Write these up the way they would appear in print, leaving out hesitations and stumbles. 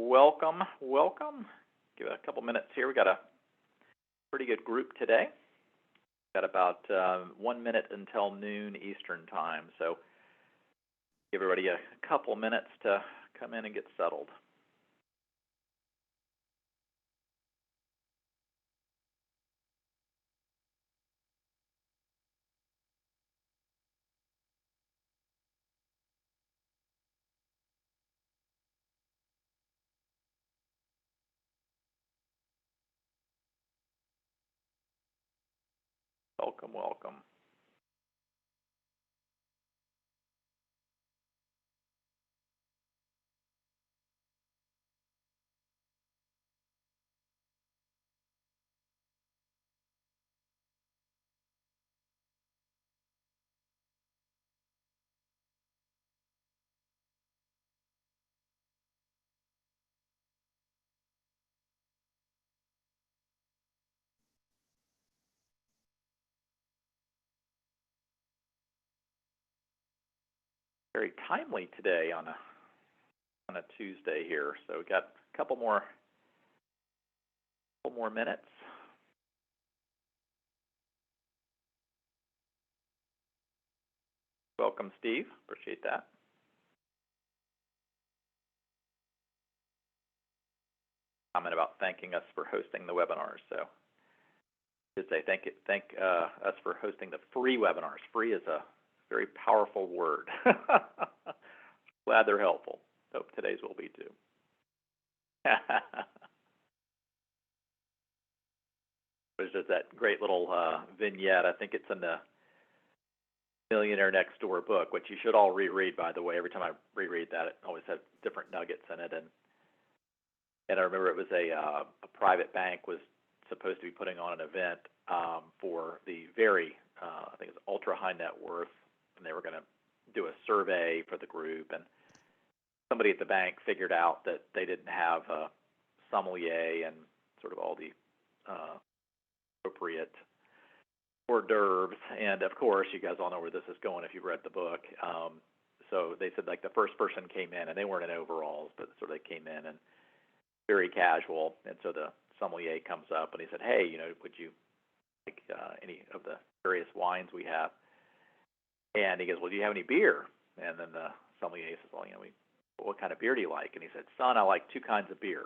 Welcome, welcome. Give it a couple minutes here. We got a pretty good group today. Got about 1 minute until noon Eastern time, so give everybody a couple minutes to come in and get settled. Welcome, welcome. Very timely today on a Tuesday here. So we got a couple more minutes. Welcome, Steve. Appreciate that. Comment about thanking us for hosting the webinars. So I should say thank us for hosting the free webinars. Free is a very powerful word. Glad they're helpful. Hope today's will be too. It's just that great little vignette. I think it's in the Millionaire Next Door book, which you should all reread, by the way. Every time I reread that, it always has different nuggets in it. And I remember it was a private bank was supposed to be putting on an event for the very, I think it was ultra high net worth, and they were going to do a survey for the group. And somebody at the bank figured out that they didn't have a sommelier and sort of all the appropriate hors d'oeuvres. And of course, you guys all know where this is going if you've read the book. So they said like the first person came in, and they weren't in overalls, but sort of they came in and very casual. And so the sommelier comes up and he said, "Hey, would you like any of the various wines we have?" And he goes, "Well, do you have any beer?" And then the sommelier says, "Well, what kind of beer do you like?" And he said, "Son, I like two kinds of beer,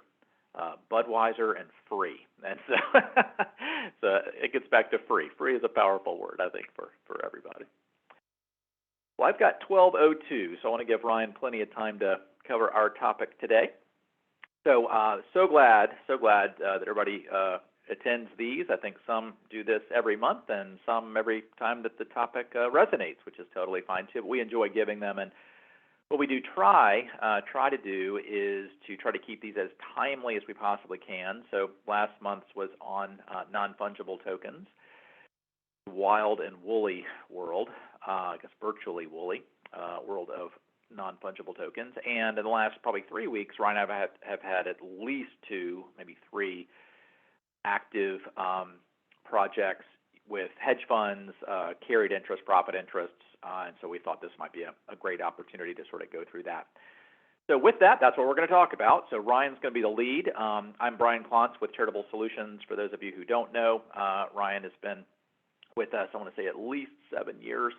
Budweiser and free." And so, so it gets back to free. Free is a powerful word, I think, for everybody. Well, I've got 12:02, so I want to give Ryan plenty of time to cover our topic today. So, so glad that everybody attends these. I think some do this every month, and some every time that the topic resonates, which is totally fine too. But we enjoy giving them, and what we do try to do is to try to keep these as timely as we possibly can. So last month's was on non-fungible tokens, wild and woolly world, I guess virtually woolly world of non-fungible tokens. And in the last probably 3 weeks, Ryan and I have had at least 2, maybe 3 active projects with hedge funds, carried interest, profit interests, and so we thought this might be a great opportunity to sort of go through that. So with that, that's what we're going to talk about. So Ryan's going to be the lead. I'm Brian Klontz with Charitable Solutions. For those of you who don't know, Ryan has been with us, I want to say at least 7 years,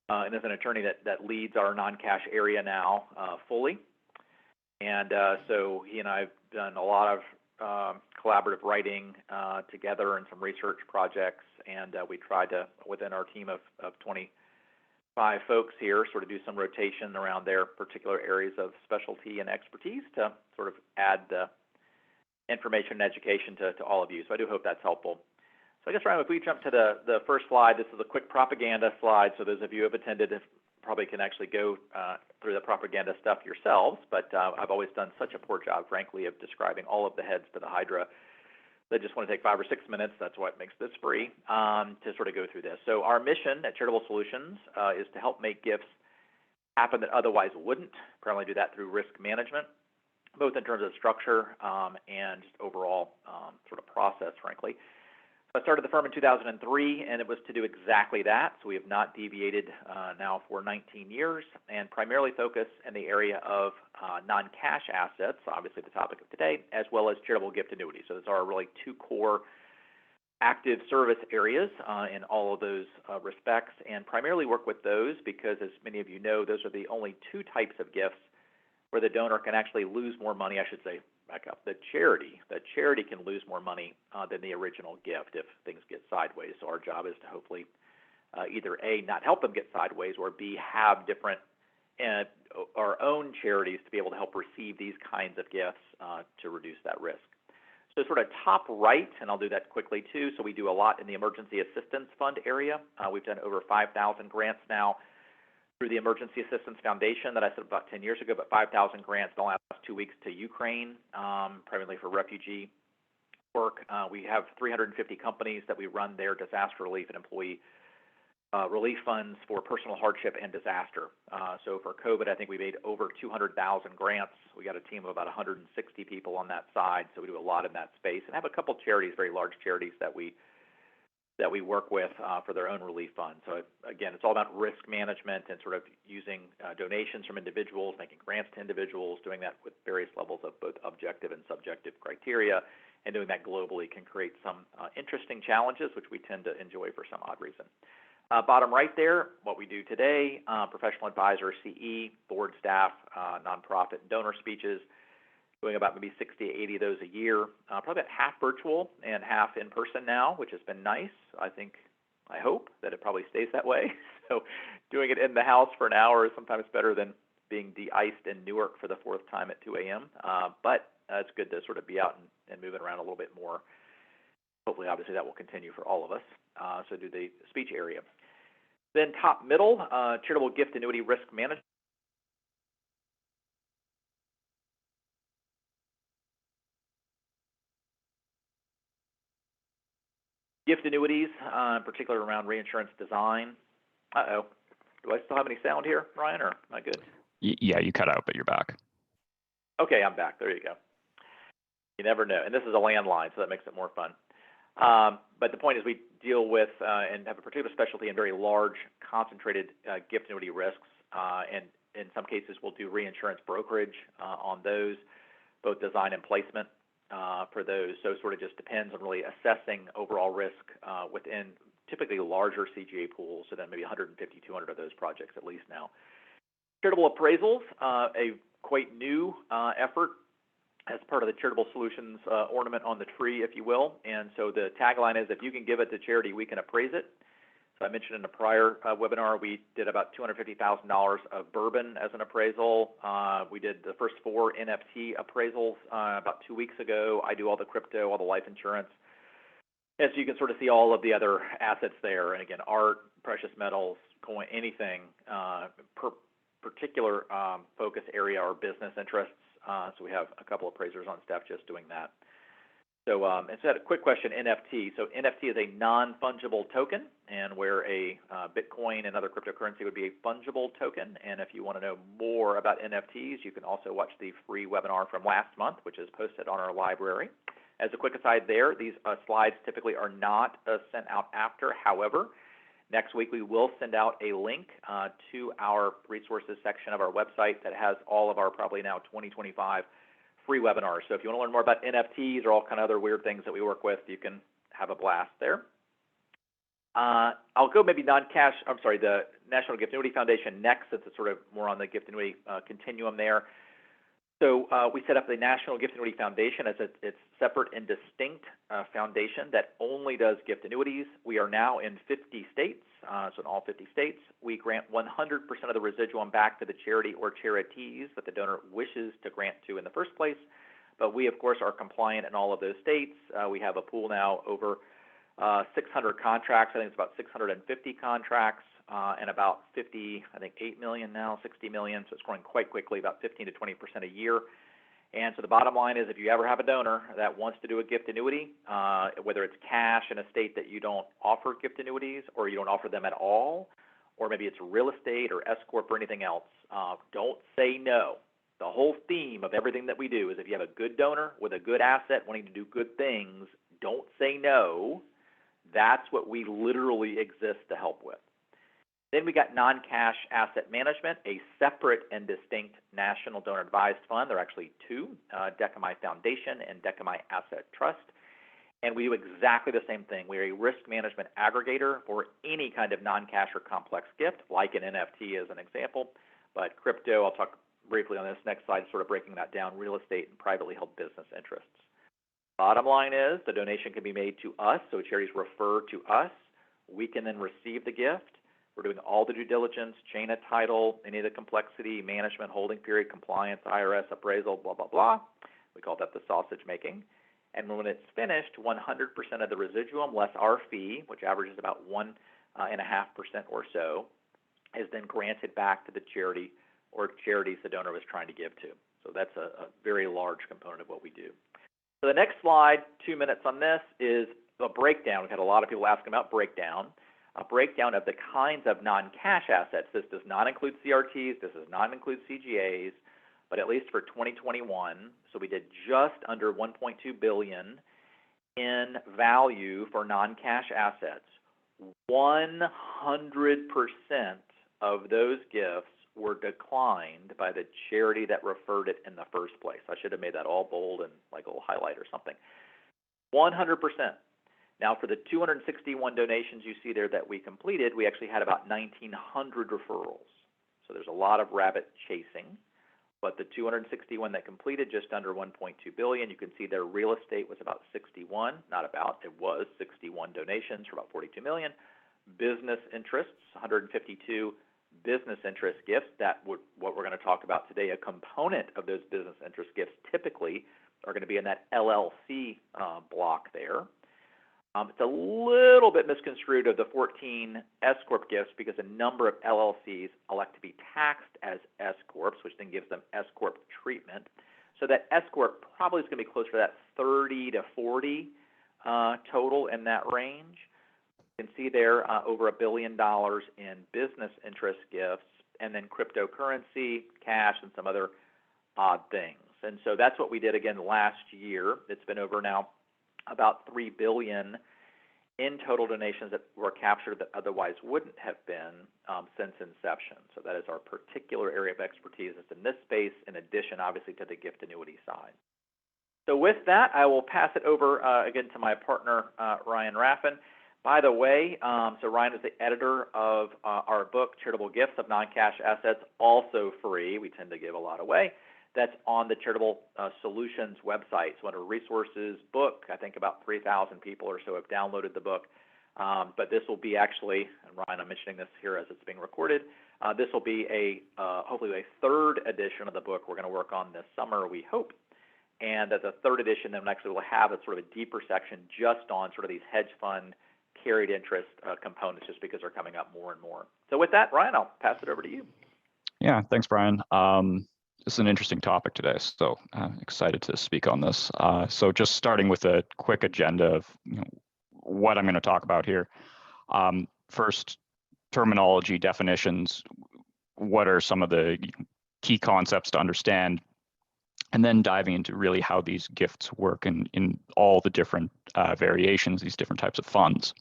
and is an attorney that leads our non-cash area now fully. And so he and I have done a lot of collaborative writing together and some research projects, and we tried to, within our team of 25 folks here, sort of do some rotation around their particular areas of specialty and expertise to sort of add the information and education to all of you. So I do hope that's helpful. So I guess, Ryan, if we jump to the first slide, this is a quick propaganda slide, so those of you who have attended probably can actually go through the propaganda stuff yourselves, but I've always done such a poor job, frankly, of describing all of the heads to the Hydra. I just want to take 5 or 6 minutes, that's what makes this free, to sort of go through this. So our mission at Charitable Solutions is to help make gifts happen that otherwise wouldn't, primarily do that through risk management, both in terms of structure and just overall sort of process, frankly. I started the firm in 2003, and it was to do exactly that. So we have not deviated now for 19 years, and primarily focus in the area of non-cash assets, obviously the topic of today, as well as charitable gift annuities. So those are really two core active service areas in all of those respects, and primarily work with those because, as many of you know, those are the only two types of gifts where the donor can actually lose more money, I should say, back up, the charity can lose more money than the original gift if things get sideways. So our job is to hopefully either A, not help them get sideways, or B, have different our own charities to be able to help receive these kinds of gifts to reduce that risk. So sort of top right, and I'll do that quickly too, so we do a lot in the Emergency Assistance Fund area. We've done over 5,000 grants now through the Emergency Assistance Foundation that I set about 10 years ago, but 5,000 grants in the last 2 weeks to Ukraine, primarily for refugee work. We have 350 companies that we run their disaster relief and employee relief funds for personal hardship and disaster. So for COVID, I think we made over 200,000 grants. We got a team of about 160 people on that side, so we do a lot in that space, and have a couple charities, very large charities that we work with for their own relief funds. So again, it's all about risk management and sort of using donations from individuals, making grants to individuals, doing that with various levels of both objective and subjective criteria, and doing that globally can create some interesting challenges, which we tend to enjoy for some odd reason. Bottom right there, what we do today, professional advisor, CE, board staff, nonprofit, and donor speeches, doing about maybe 60 to 80 of those a year, probably about half virtual and half in person now, which has been nice. I hope that it probably stays that way. So doing it in the house for an hour is sometimes better than being de-iced in Newark for the fourth time at 2 a.m. But it's good to sort of be out and moving around a little bit more. Hopefully, obviously, that will continue for all of us. So do the speech area. Then top middle, charitable gift annuity risk management. Gift annuities, in particular around reinsurance design. Uh-oh. Do I still have any sound here, Ryan, or am I good? Yeah, you cut out, but you're back. Okay, I'm back. There you go. You never know. And this is a landline, so that makes it more fun. But the point is we deal with and have a particular specialty in very large, concentrated gift annuity risks. And in some cases, we'll do reinsurance brokerage on those, both design and placement for those. So it sort of just depends on really assessing overall risk within typically larger CGA pools, so then maybe 150, 200 of those projects at least now. Charitable appraisals, a quite new effort as part of the Charitable Solutions ornament on the tree, if you will. And so the tagline is, if you can give it to charity, we can appraise it. So I mentioned in a prior webinar, we did about $250,000 of bourbon as an appraisal. We did the first 4 NFT appraisals about 2 weeks ago. I do all the crypto, all the life insurance. And so you can sort of see all of the other assets there. And again, art, precious metals, coin, anything, particular focus area or business interests. So we have a couple of appraisers on staff just doing that. So, and so a quick question, NFT. So NFT is a non-fungible token, and where a Bitcoin and other cryptocurrency would be a fungible token. And if you want to know more about NFTs, you can also watch the free webinar from last month, which is posted on our library. As a quick aside there, these slides typically are not sent out after. However, next week we will send out a link to our resources section of our website that has all of our probably now 2025 free webinars. So if you want to learn more about NFTs or all kind of other weird things that we work with, you can have a blast there. I'll go maybe non-cash, the National Gift Annuity Foundation next, since it's sort of more on the gift annuity continuum there. So we set up the National Gift Annuity Foundation as its separate and distinct foundation that only does gift annuities. We are now in 50 states, so in all 50 states. We grant 100% of the residuum back to the charity or charities that the donor wishes to grant to in the first place. But we, of course, are compliant in all of those states. We have a pool now over 600 contracts. I think it's about 650 contracts. And about 50, I think 8 million now, 60 million, so it's growing quite quickly, about 15 to 20% a year. And so the bottom line is, if you ever have a donor that wants to do a gift annuity, whether it's cash in a state that you don't offer gift annuities or you don't offer them at all, or maybe it's real estate or S Corp or anything else, don't say no. The whole theme of everything that we do is if you have a good donor with a good asset wanting to do good things, don't say no. That's what we literally exist to help with. Then we got non-cash asset management, a separate and distinct national donor advised fund. There are actually two, Decami Foundation and Decami Asset Trust. And we do exactly the same thing. We are a risk management aggregator for any kind of non-cash or complex gift, like an NFT as an example. But crypto, I'll talk briefly on this next slide, sort of breaking that down, real estate and privately held business interests. Bottom line is the donation can be made to us, so charities refer to us. We can then receive the gift. We're doing all the due diligence, chain of title, any of the complexity, management, holding period, compliance, IRS, appraisal, blah, blah, blah. We call that the sausage making. And when it's finished, 100% of the residuum, less our fee, which averages about 1.5% or so, is then granted back to the charity or charities the donor was trying to give to. So that's a very large component of what we do. So the next slide, 2 minutes on this, is a breakdown. We've had a lot of people asking about breakdown. A breakdown of the kinds of non-cash assets. This does not include CRTs. This does not include CGAs. But at least for 2021, so we did just under $1.2 billion in value for non-cash assets. 100% of those gifts were declined by the charity that referred it in the first place. I should have made that all bold and like a little highlight or something. 100%. Now, for the 261 donations you see there that we completed, we actually had about 1,900 referrals. So there's a lot of rabbit chasing. But the 261 that completed, just under $1.2 billion, you can see their real estate was about 61, not about, it was 61 donations for about $42 million. Business interests, 152 business interest gifts. What we're going to talk about today, a component of those business interest gifts typically are going to be in that LLC block there. It's a little bit misconstrued of the 14 S-Corp gifts because a number of LLCs elect to be taxed as S-Corps, which then gives them S-Corp treatment. So that S-Corp probably is going to be closer to that 30 to 40 total in that range. You can see there over $1 billion in business interest gifts, and then cryptocurrency, cash, and some other odd things. And so that's what we did again last year. It's been over now about $3 billion in total donations that were captured that otherwise wouldn't have been since inception. So that is our particular area of expertise. It's in this space, in addition, obviously, to the gift annuity side. So with that, I will pass it over again to my partner, Ryan Raffin. By the way, so Ryan is the editor of our book, Charitable Gifts of Non-Cash Assets, also free. We tend to give a lot away. That's on the Charitable Solutions website. So under resources, book, I think about 3,000 people or so have downloaded the book. But this will be actually, and Ryan, I'm mentioning this here as it's being recorded, this will be hopefully a third edition of the book we're going to work on this summer, we hope. And as a third edition, then actually we'll have a sort of a deeper section just on sort of these hedge fund carried interest components, just because they're coming up more and more. So with that, Ryan, I'll pass it over to you. Yeah, thanks, Brian. This is an interesting topic today, so excited to speak on this. So just starting with a quick agenda of what I'm going to talk about here. First, terminology, definitions. What are some of the key concepts to understand? And then diving into really how these gifts work in all the different variations, these different types of funds.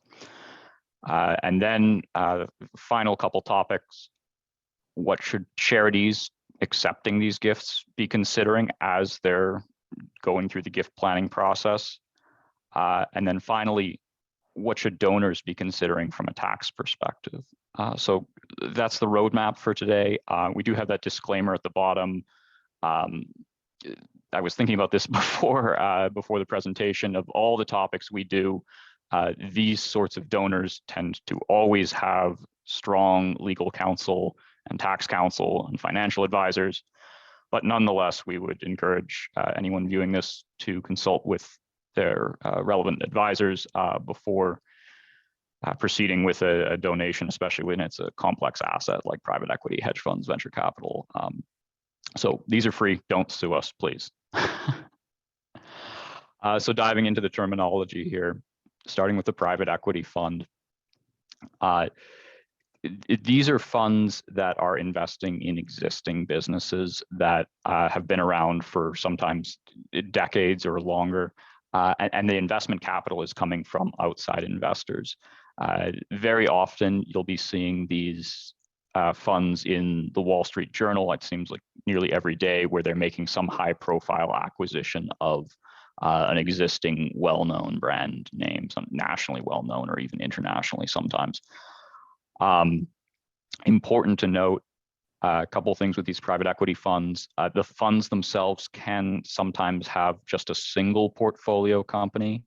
And then final couple topics. What should charities accepting these gifts be considering as they're going through the gift planning process? And then finally, what should donors be considering from a tax perspective? So that's the roadmap for today. We do have that disclaimer at the bottom. I was thinking about this before the presentation. Of all the topics we do, these sorts of donors tend to always have strong legal counsel and tax counsel and financial advisors. But nonetheless, we would encourage anyone viewing this to consult with their relevant advisors before proceeding with a donation, especially when it's a complex asset like private equity, hedge funds, venture capital. So these are free. Don't sue us, please. So diving into the terminology here, starting with the private equity fund. These are funds that are investing in existing businesses that have been around for sometimes decades or longer. and the investment capital is coming from outside investors. Very often you'll be seeing these funds in the Wall Street Journal, it seems like nearly every day, where they're making some high profile acquisition of an existing well-known brand name, some nationally well-known or even internationally sometimes. Important to note, a couple of things with these private equity funds. The funds themselves can sometimes have just a single portfolio company.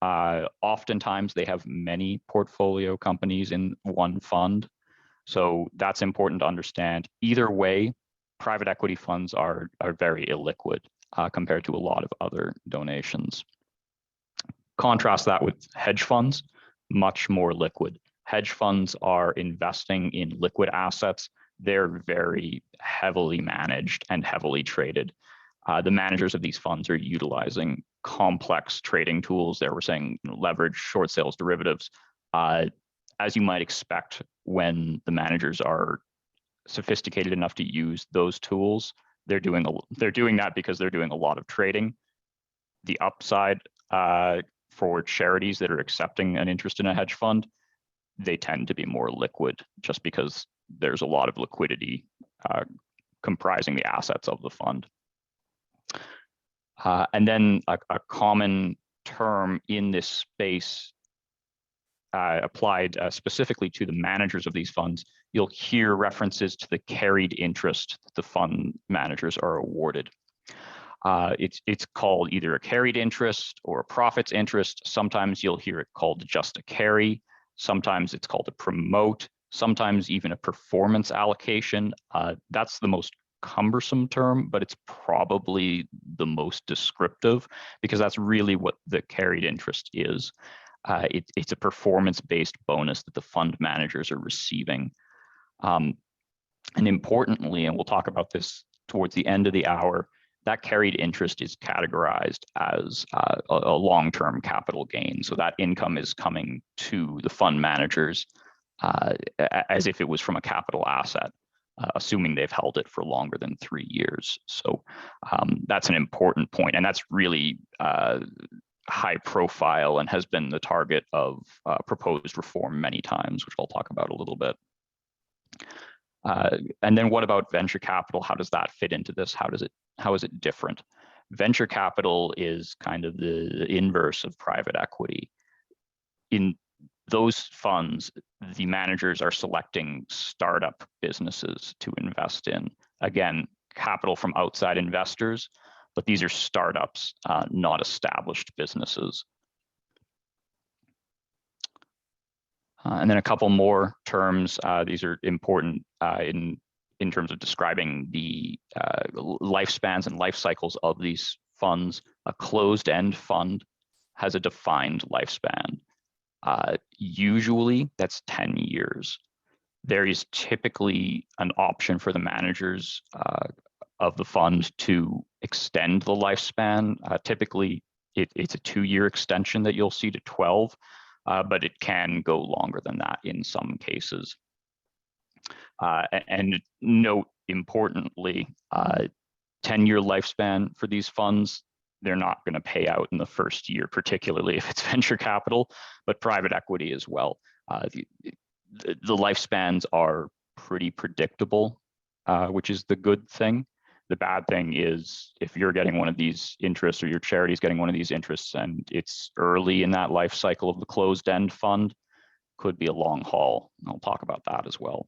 Oftentimes they have many portfolio companies in one fund. So that's important to understand. Either way, private equity funds are very illiquid compared to a lot of other donations. Contrast that with hedge funds, much more liquid. Hedge funds are investing in liquid assets. They're very heavily managed and heavily traded. The managers of these funds are utilizing complex trading tools. There we're saying leverage, short sales, derivatives. As you might expect, when the managers are sophisticated enough to use those tools, they're doing that because they're doing a lot of trading. The upside for charities that are accepting an interest in a hedge fund, they tend to be more liquid just because there's a lot of liquidity comprising the assets of the fund. And then a common term in this space applied specifically to the managers of these funds, you'll hear references to the carried interest that the fund managers are awarded. It's called either a carried interest or a profits interest. Sometimes you'll hear it called just a carry. Sometimes it's called a promote. Sometimes even a performance allocation. That's the most cumbersome term, but it's probably the most descriptive because that's really what the carried interest is. It's a performance-based bonus that the fund managers are receiving. And importantly, and we'll talk about this towards the end of the hour, that carried interest is categorized as a long-term capital gain. So that income is coming to the fund managers as if it was from a capital asset, assuming they've held it for longer than 3 years. So that's an important point, and that's really high profile and has been the target of proposed reform many times, which I'll talk about a little bit. And then what about venture capital? How does that fit into this? How is it different? Venture capital is kind of the inverse of private equity. In those funds, the managers are selecting startup businesses to invest in. Again, capital from outside investors, but these are startups, not established businesses. And then a couple more terms. These are important in terms of describing the lifespans and life cycles of these funds. A closed-end fund has a defined lifespan. Usually that's 10 years. There is typically an option for the managers of the fund to extend the lifespan. Typically it's a 2-year extension that you'll see to 12, but it can go longer than that in some cases. And note importantly, 10-year lifespan for these funds, they're not going to pay out in the first year, particularly if it's venture capital, but private equity as well. The lifespans are pretty predictable, which is the good thing. The bad thing is if you're getting one of these interests or your charity is getting one of these interests and it's early in that life cycle of the closed-end fund, could be a long haul. I'll talk about that as well.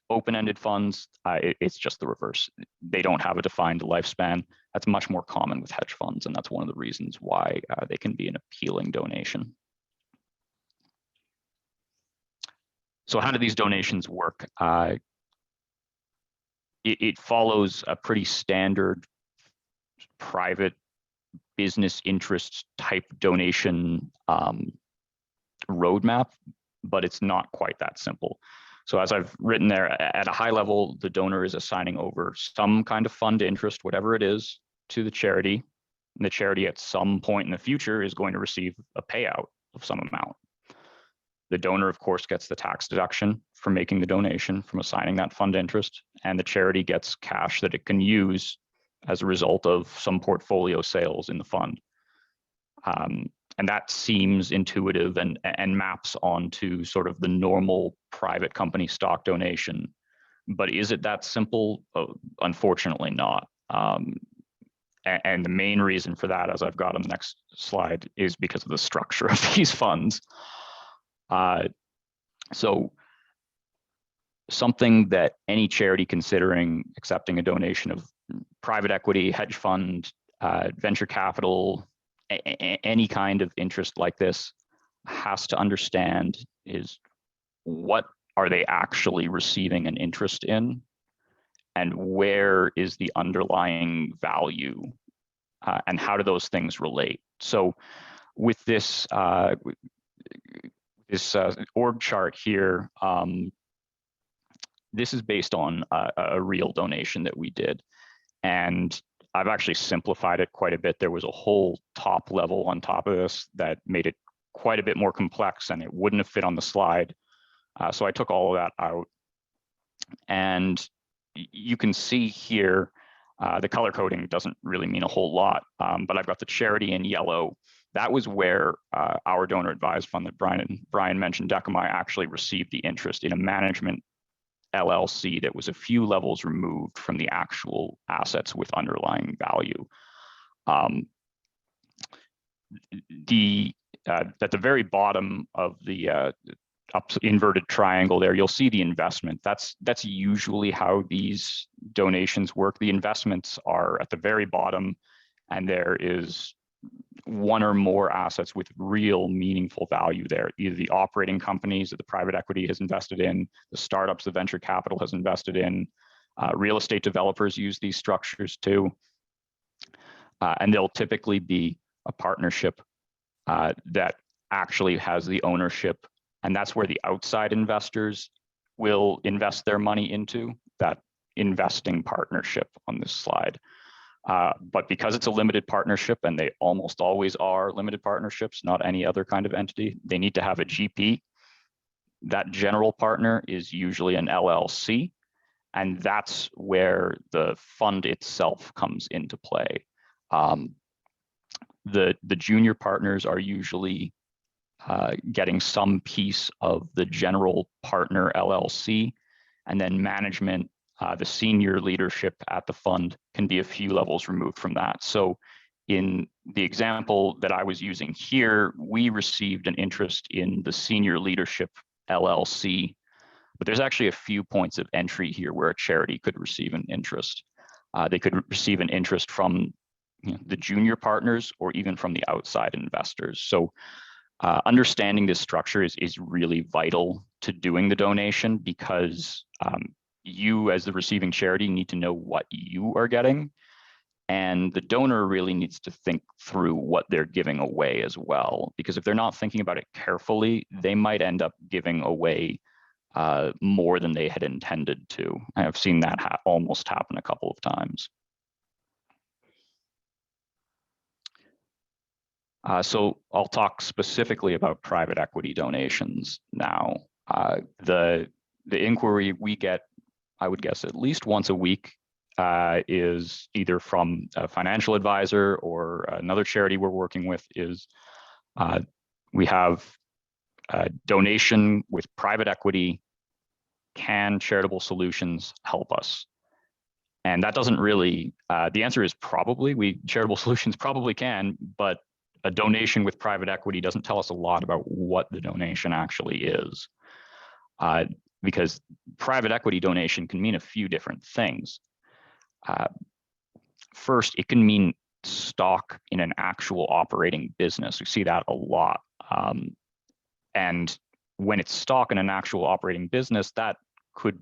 Open-ended funds, it's just the reverse. They don't have a defined lifespan. That's much more common with hedge funds, and that's one of the reasons why they can be an appealing donation. So how do these donations work? It follows a pretty standard private business interest type donation roadmap, but it's not quite that simple. So as I've written there, at a high level, the donor is assigning over some kind of fund interest, whatever it is, to the charity. And the charity at some point in the future is going to receive a payout of some amount. The donor, of course, gets the tax deduction for making the donation, from assigning that fund interest, and the charity gets cash that it can use as a result of some portfolio sales in the fund. And that seems intuitive and maps onto sort of the normal private company stock donation. But is it that simple? Unfortunately not. And the main reason for that, as I've got on the next slide, is because of the structure of these funds. So something that any charity considering accepting a donation of private equity, hedge fund, venture capital, any kind of interest like this has to understand is what are they actually receiving an interest in, and where is the underlying value, and how do those things relate? So with this org chart here, this is based on a real donation that we did. And I've actually simplified it quite a bit. There was a whole top level on top of this that made it quite a bit more complex, and it wouldn't have fit on the slide. So I took all of that out. And you can see here, the color coding doesn't really mean a whole lot, but I've got the charity in yellow. That was where our donor advised fund that Brian mentioned, Decamai, actually received the interest in a management LLC that was a few levels removed from the actual assets with underlying value. At the very bottom of the inverted triangle there, you'll see the investment. That's usually how these donations work. The investments are at the very bottom, and there is one or more assets with real meaningful value there, either the operating companies that the private equity has invested in, the startups the venture capital has invested in, real estate developers use these structures too. And they'll typically be a partnership that actually has the ownership, and that's where the outside investors will invest their money into, that investing partnership on this slide. But because it's a limited partnership, and they almost always are limited partnerships, not any other kind of entity, they need to have a GP. That general partner is usually an LLC, and that's where the fund itself comes into play. The junior partners are usually getting some piece of the general partner LLC, and then management, the senior leadership at the fund, can be a few levels removed from that. So in the example that I was using here, we received an interest in the senior leadership LLC, but there's actually a few points of entry here where a charity could receive an interest. They could receive an interest from the junior partners, or even from the outside investors. So understanding this structure is really vital to doing the donation, because you as the receiving charity need to know what you are getting, and the donor really needs to think through what they're giving away as well, because if they're not thinking about it carefully, they might end up giving away more than they had intended to. I've seen that almost happen a couple of times. So I'll talk specifically about private equity donations now. The inquiry we get, I would guess, at least once a week, is either from a financial advisor or another charity we're working with. Is we have a donation with private equity. Can Charitable Solutions help us? And that doesn't really, the answer is probably. Charitable Solutions probably can, but a donation with private equity doesn't tell us a lot about what the donation actually is. Because private equity donation can mean a few different things. First, it can mean stock in an actual operating business. We see that a lot. And when it's stock in an actual operating business, that could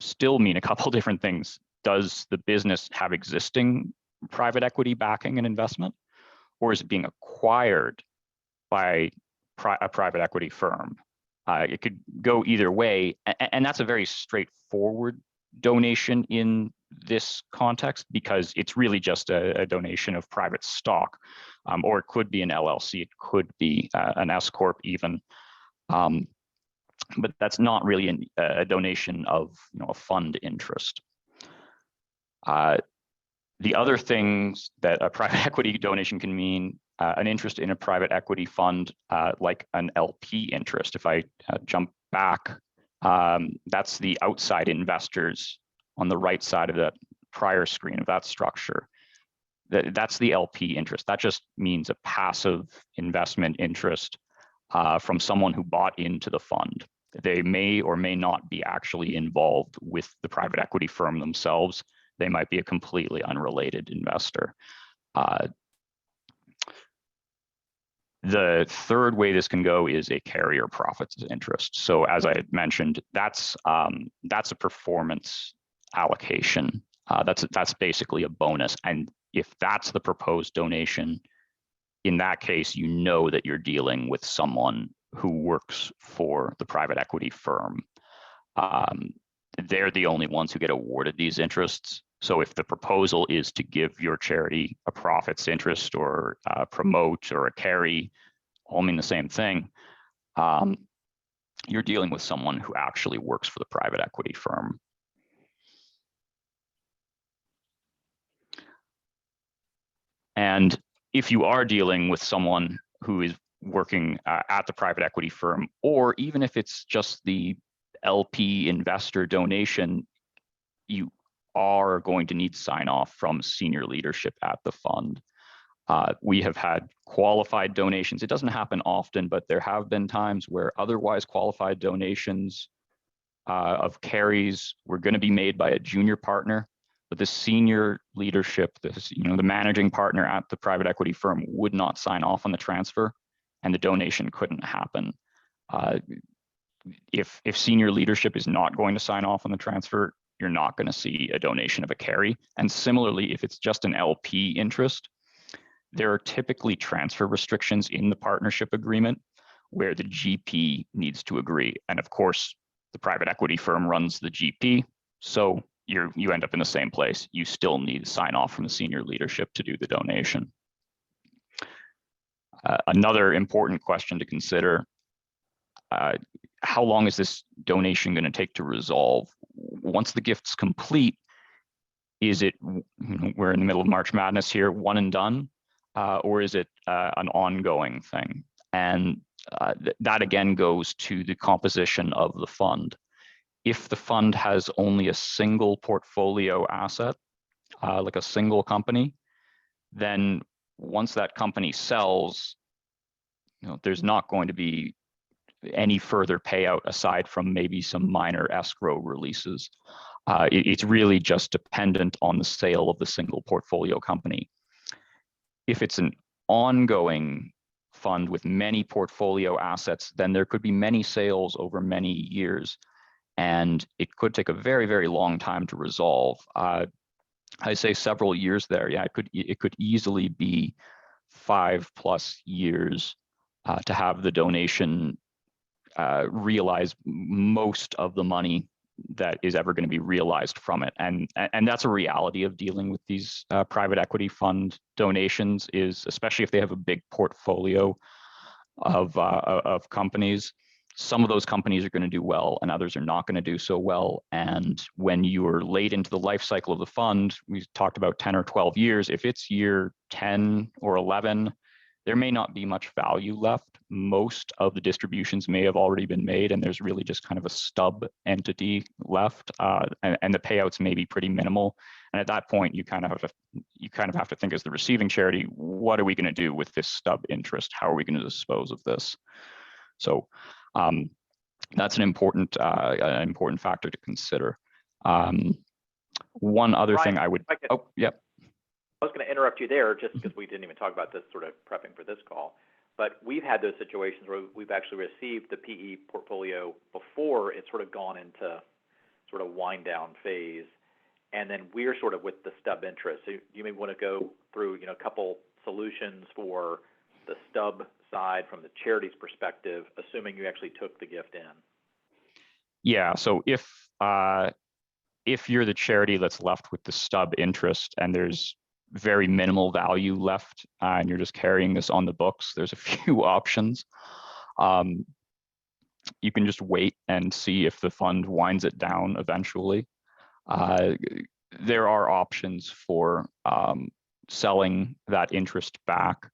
still mean a couple different things. Does the business have existing private equity backing and investment, or is it being acquired by a private equity firm? It could go either way, and that's a very straightforward donation in this context, because it's really just a donation of private stock, or it could be an LLC, it could be an S corp even, but that's not really a donation of a fund interest. The other things that a private equity donation can mean an interest in a private equity fund like an LP interest. If I jump back, that's the outside investors on the right side of the prior screen of that structure. That's the LP interest. That just means a passive investment interest from someone who bought into the fund. They may or may not be actually involved with the private equity firm themselves. They might be a completely unrelated investor. The third way this can go is a carrier profits interest. So as I had mentioned, that's a performance allocation. That's basically a bonus. And if that's the proposed donation, in that case, you know that you're dealing with someone who works for the private equity firm. They're the only ones who get awarded these interests. So if the proposal is to give your charity a profits interest or promote or a carry, all mean the same thing, you're dealing with someone who actually works for the private equity firm. And if you are dealing with someone who is working at the private equity firm, or even if it's just the LP investor donation, you are going to need sign off from senior leadership at the fund. We have had qualified donations. It doesn't happen often, but there have been times where otherwise qualified donations of carries were going to be made by a junior partner, but the senior leadership, the managing partner at the private equity firm would not sign off on the transfer, and the donation couldn't happen. If senior leadership is not going to sign off on the transfer, you're not going to see a donation of a carry. And similarly, if it's just an LP interest, there are typically transfer restrictions in the partnership agreement where the GP needs to agree. And of course, the private equity firm runs the GP, so you end up in the same place. You still need sign off from the senior leadership to do the donation. Another important question to consider, how long is this donation going to take to resolve? Once the gift's complete, is it, we're in the middle of March Madness here, one and done, or is it an ongoing thing? And that again goes to the composition of the fund. If the fund has only a single portfolio asset, like a single company, then once that company sells, there's not going to be any further payout aside from maybe some minor escrow releases. It's really just dependent on the sale of the single portfolio company. If it's an ongoing fund with many portfolio assets, then there could be many sales over many years, and it could take a very, very long time to resolve. I say several years there. Yeah, it could easily be 5+ years to have the donation realize most of the money that is ever going to be realized from it. And that's a reality of dealing with these private equity fund donations, is especially if they have a big portfolio of companies. Some of those companies are going to do well and others are not going to do so well. And when you're late into the life cycle of the fund, we talked about 10 or 12 years, if it's year 10 or 11, there may not be much value left. Most of the distributions may have already been made and there's really just kind of a stub entity left, and the payouts may be pretty minimal. And at that point, you kind of have to think, as the receiving charity, what are we going to do with this stub interest? How are we going to dispose of this? So that's an important factor to consider. One other Ryan, thing I would, oh, yep. I was going to interrupt you there just because we didn't even talk about this sort of prepping for this call. But we've had those situations where we've actually received the PE portfolio before it's sort of gone into sort of wind down phase. And then we're sort of with the stub interest. So you may want to go through, a couple solutions for the stub side from the charity's perspective, assuming you actually took the gift in. Yeah, so if you're the charity that's left with the stub interest and there's very minimal value left and you're just carrying this on the books, there's a few options. You can just wait and see if the fund winds it down eventually. There are options for selling that interest back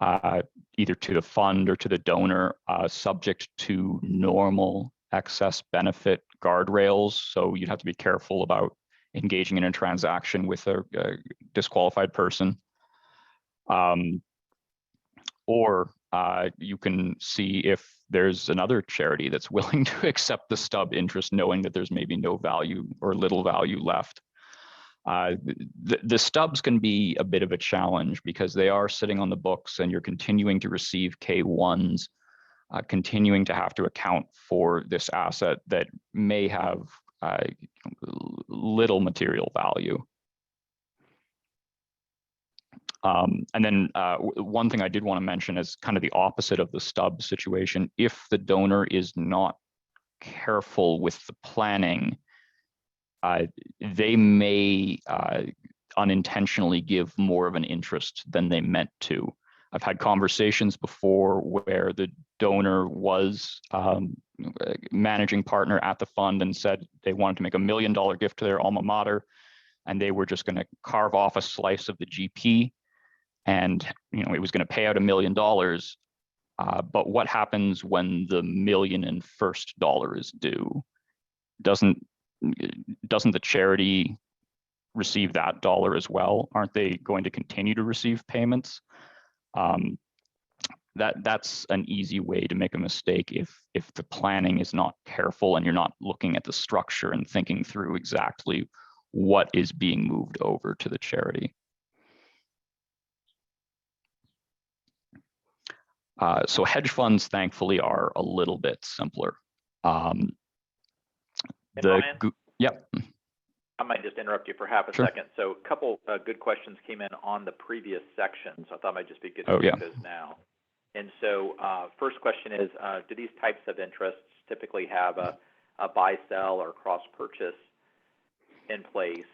either to the fund or to the donor, subject to normal excess benefit guardrails. So you'd have to be careful about engaging in a transaction with a disqualified person. Or you can see if there's another charity that's willing to accept the stub interest, knowing that there's maybe no value or little value left. The stubs can be a bit of a challenge because they are sitting on the books and you're continuing to receive K1s, continuing to have to account for this asset that may have little material value. And then one thing I did want to mention is kind of the opposite of the stub situation. If the donor is not careful with the planning, they may unintentionally give more of an interest than they meant to. I've had conversations before where the donor was managing partner at the fund and said they wanted to make $1 million gift to their alma mater, and they were just going to carve off a slice of the GP, and it was going to pay out $1 million. But what happens when the $1,000,001st dollar is due? Doesn't the charity receive that dollar as well? Aren't they going to continue to receive payments? That's an easy way to make a mistake if the planning is not careful and you're not looking at the structure and thinking through exactly what is being moved over to the charity. So hedge funds, thankfully, are a little bit simpler. Brian, yep. I might just interrupt you for half a Sure. second. So a couple good questions came in on the previous section, so I thought it might just be good to take those now. And so first question is, do these types of interests typically have a buy-sell or cross-purchase in place,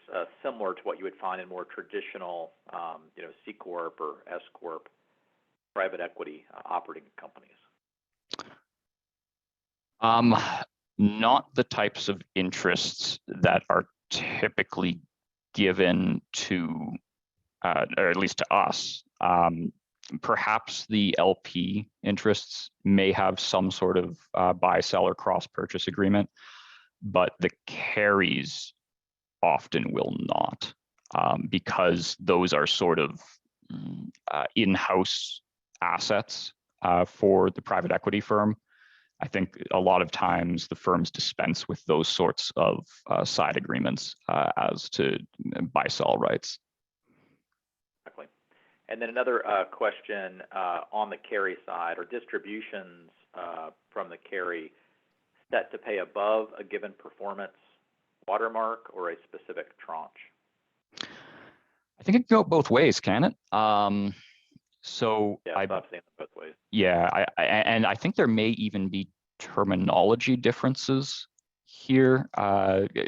similar to what you would find in more traditional, C Corp or S Corp private equity operating companies? Not the types of interests that are typically given to, or at least to us. Perhaps the LP interests may have some sort of buy-sell or cross-purchase agreement, but the carries often will not, because those are sort of in-house assets for the private equity firm. I think a lot of times the firms dispense with those sorts of side agreements as to buy-sell rights. Exactly. And then another question on the carry side, are distributions from the carry set to pay above a given performance watermark or a specific tranche? I think it can go both ways, can it? So yeah, I've seen it both ways. Yeah, and I think there may even be terminology differences here.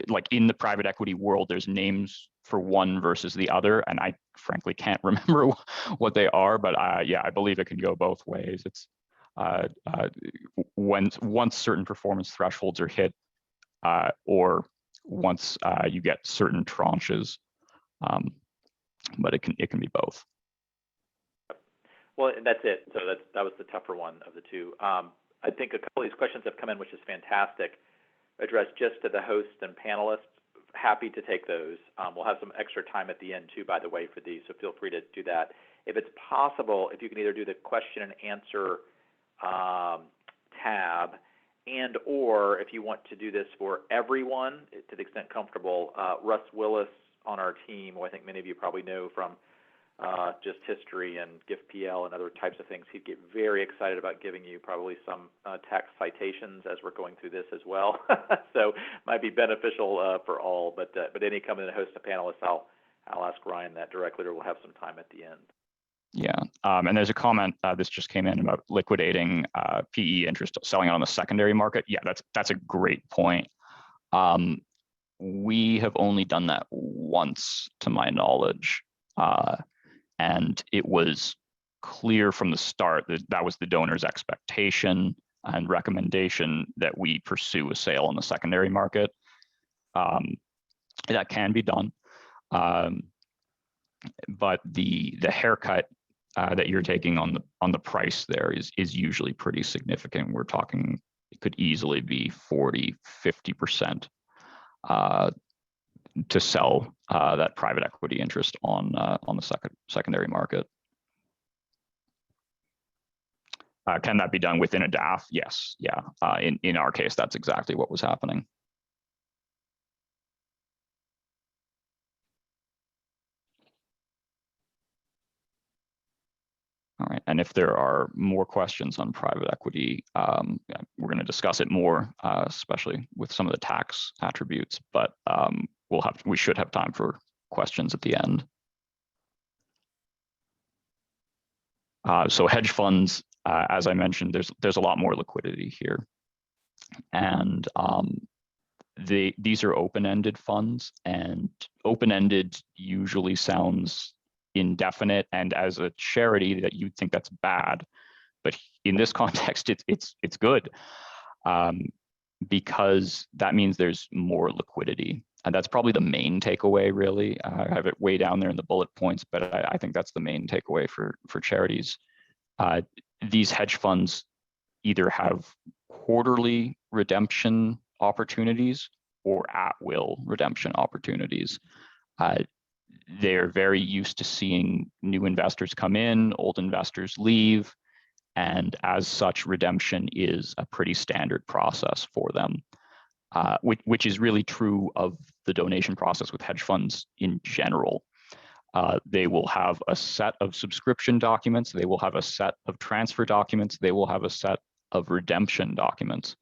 Like in the private equity world, there's names for one versus the other, and I frankly can't remember what they are. But yeah, I believe it can go both ways. It's once certain performance thresholds are hit, or once you get certain tranches. But it can be both. Well, that's it. So that was the tougher one of the two. I think a couple of these questions have come in, which is fantastic, addressed just to the hosts and panelists. Happy to take those. We'll have some extra time at the end, too, by the way, for these, so feel free to do that. If it's possible, if you can either do the question and answer tab, and or if you want to do this for everyone, to the extent comfortable, Russ Willis on our team, who I think many of you probably know from just history and GIF-PL and other types of things. He'd get very excited about giving you probably some tax citations as we're going through this as well. So might be beneficial for all. But any coming to host a panelist, I'll ask Ryan that directly, or we'll have some time at the end. Yeah, and there's a comment, this just came in about liquidating PE interest, selling it on the secondary market. Yeah, that's a great point. We have only done that once, to my knowledge. And it was clear from the start that that was the donor's expectation and recommendation that we pursue a sale on the secondary market. That can be done, but the haircut that you're taking on the price there is usually pretty significant. We're talking, it could easily be 40, 50% to sell that private equity interest on the secondary market. Can that be done within a DAF? Yes, yeah. In our case, that's exactly what was happening. All right, and if there are more questions on private equity, we're going to discuss it more, especially with some of the tax attributes, but we should have time for questions at the end. So hedge funds, as I mentioned, there's a lot more liquidity here, and these are open-ended funds, and open-ended usually sounds indefinite, and as a charity that you'd think that's bad, but in this context it's good, because that means there's more liquidity, and that's probably the main takeaway, really. I have it way down there in the bullet points, but I think that's the main takeaway for charities. These hedge funds either have quarterly redemption opportunities or at-will redemption opportunities. They're very used to seeing new investors come in, old investors leave, and as such, redemption is a pretty standard process for them, which is really true of the donation process with hedge funds in general. They will have a set of subscription documents, they will have a set of transfer documents, they will have a set of redemption documents.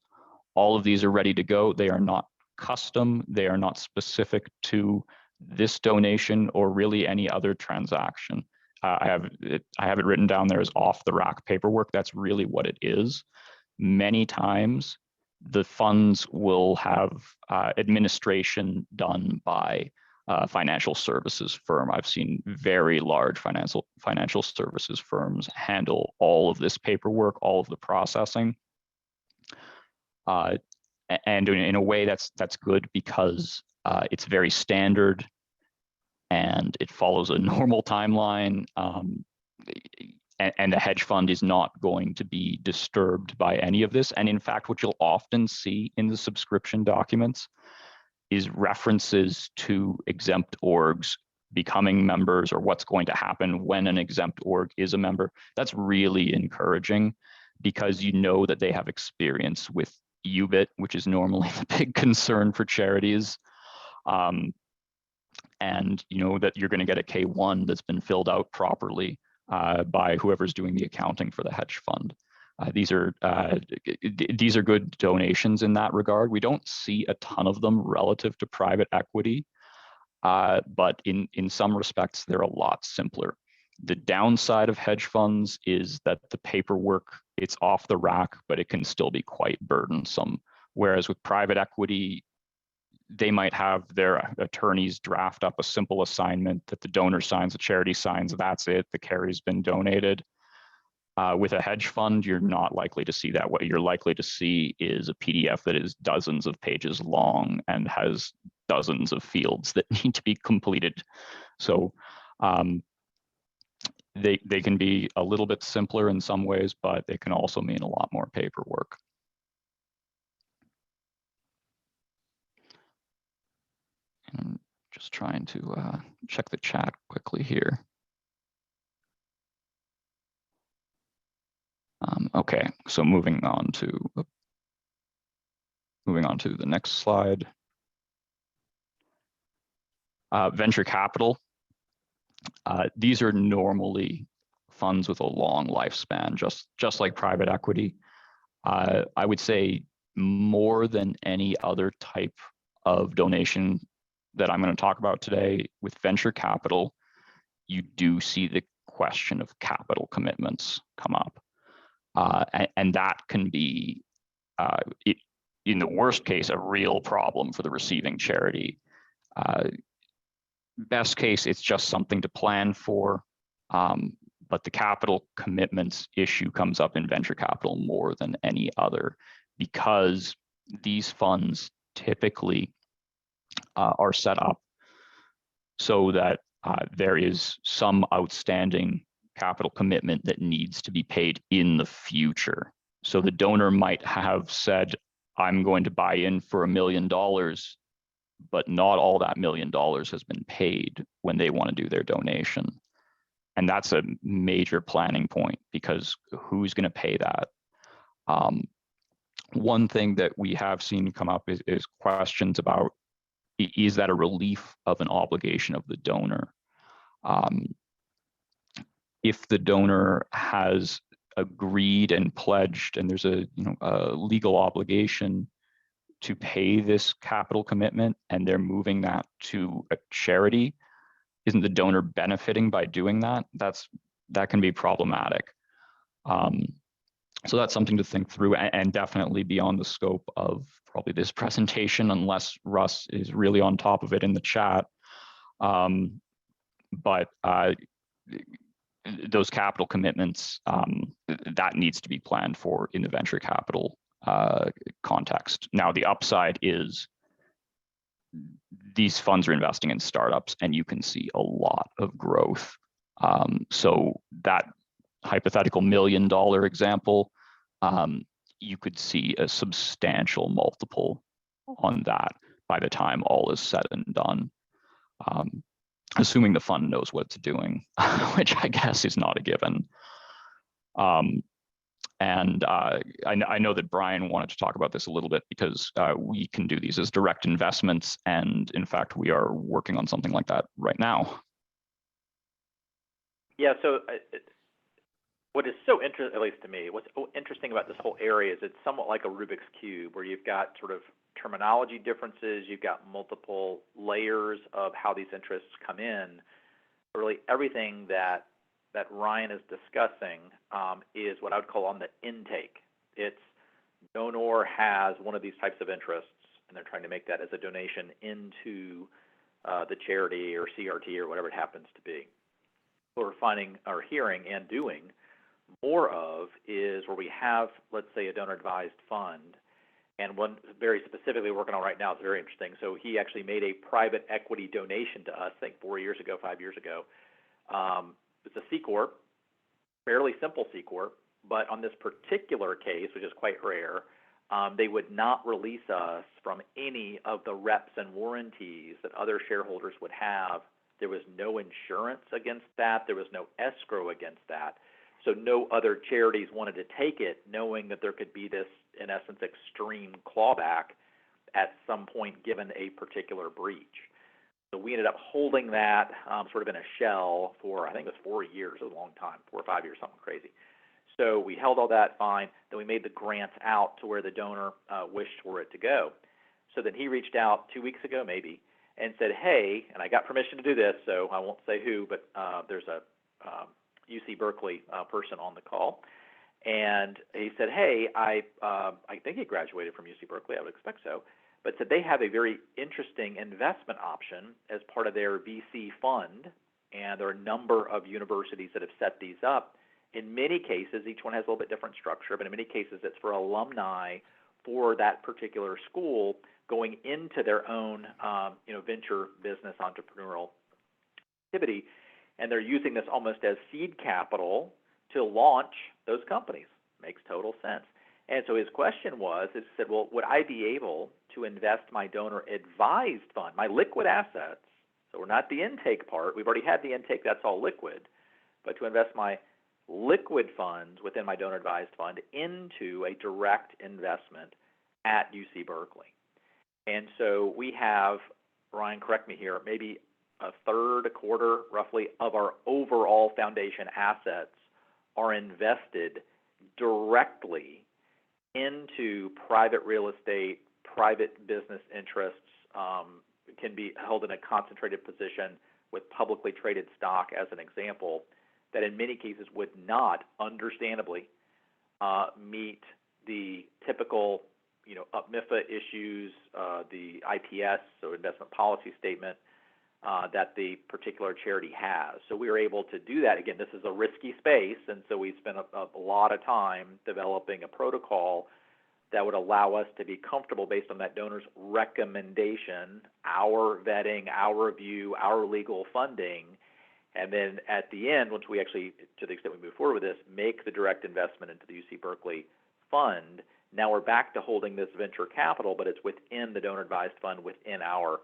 All of these are ready to go. They are not custom, they are not specific to this donation or really any other transaction. I have it written down there as off-the-rack paperwork. That's really what it is. Many times, the funds will have administration done by a financial services firm. I've seen very large financial services firms handle all of this paperwork, all of the processing. And in a way that's good because it's very standard and it follows a normal timeline, and the hedge fund is not going to be disturbed by any of this. And in fact, what you'll often see in the subscription documents is references to exempt orgs becoming members or what's going to happen when an exempt org is a member. That's really encouraging because you know that they have experience with UBIT, which is normally the big concern for charities. And you know that you're going to get a K1 that's been filled out properly by whoever's doing the accounting for the hedge fund. These are good donations in that regard. We don't see a ton of them relative to private equity, but in some respects, they're a lot simpler. The downside of hedge funds is that the paperwork, it's off the rack, but it can still be quite burdensome. Whereas with private equity, they might have their attorneys draft up a simple assignment that the donor signs, the charity signs, that's it, the carry's been donated. With a hedge fund, you're not likely to see that. What you're likely to see is a PDF that is dozens of pages long and has dozens of fields that need to be completed. So they can be a little bit simpler in some ways, but they can also mean a lot more paperwork. And just trying to check the chat quickly here. Okay, so moving on to the next slide. Venture capital. These are normally funds with a long lifespan, just like private equity. I would say more than any other type of donation that I'm going to talk about today, with venture capital, you do see the question of capital commitments come up. And that can be, in the worst case, a real problem for the receiving charity. Best case, it's just something to plan for, but the capital commitments issue comes up in venture capital more than any other, because these funds typically are set up so that there is some outstanding capital commitment that needs to be paid in the future. So the donor might have said, I'm going to buy in for $1 million, but not all that $1 million has been paid when they want to do their donation. And that's a major planning point, because who's going to pay that? One thing that we have seen come up is questions about, is that a relief of an obligation of the donor? If the donor has agreed and pledged, and there's a legal obligation to pay this capital commitment, and they're moving that to a charity, isn't the donor benefiting by doing that? That can be problematic. So that's something to think through, and definitely beyond the scope of probably this presentation, unless Russ is really on top of it in the chat. But those capital commitments, that needs to be planned for in the venture capital context. Now, the upside is these funds are investing in startups, and you can see a lot of growth. So that hypothetical $1 million example, you could see a substantial multiple on that by the time all is said and done, assuming the fund knows what it's doing, which I guess is not a given. And I know that Brian wanted to talk about this a little bit, because we can do these as direct investments, and in fact, we are working on something like that right now. Yeah, so what is so interesting, at least to me, what's interesting about this whole area is it's somewhat like a Rubik's Cube, where you've got sort of terminology differences, you've got multiple layers of how these interests come in. Really, everything that Ryan is discussing is what I would call on the intake. It's donor has one of these types of interests, and they're trying to make that as a donation into the charity or CRT or whatever it happens to be. What we're finding or hearing and doing more of is where we have, let's say, a donor-advised fund, and one very specifically working on right now is very interesting. So he actually made a private equity donation to us, I think 4 years ago, 5 years ago. It's a C Corp, fairly simple C Corp, but on this particular case, which is quite rare, they would not release us from any of the reps and warranties that other shareholders would have. There was no insurance against that. There was no escrow against that. So no other charities wanted to take it, knowing that there could be this, in essence, extreme clawback at some point given a particular breach. So we ended up holding that sort of in a shell for, I think it was 4 years, it was a long time, 4 or 5 years, something crazy. So we held all that fine. Then we made the grants out to where the donor wished for it to go. So then he reached out 2 weeks ago, maybe, and said, hey, and I got permission to do this, so I won't say who, but there's a UC Berkeley person on the call. And he said, hey, I think he graduated from UC Berkeley, I would expect so, but said they have a very interesting investment option as part of their VC fund, and there are a number of universities that have set these up. In many cases, each one has a little bit different structure, but in many cases it's for alumni for that particular school going into their own venture business entrepreneurial activity, and they're using this almost as seed capital to launch those companies. Makes total sense. And so his question was, he said, well, would I be able to invest my donor advised fund, my liquid assets, so we're not the intake part, we've already had the intake, that's all liquid, but to invest my liquid funds within my donor advised fund into a direct investment at UC Berkeley. And so we have, Ryan, correct me here, maybe a third, a quarter, roughly, of our overall foundation assets are invested directly into private real estate, private business interests, can be held in a concentrated position with publicly traded stock, as an example, that in many cases would not, understandably, meet the typical, MIFA issues, the IPS, so investment policy statement, that the particular charity has. So we were able to do that. Again, this is a risky space, and so we spent a lot of time developing a protocol that would allow us to be comfortable based on that donor's recommendation, our vetting, our review, our legal funding, And then at the end, once we actually, to the extent we move forward with this, make the direct investment into the UC Berkeley fund, now we're back to holding this venture capital, but it's within the donor-advised fund within our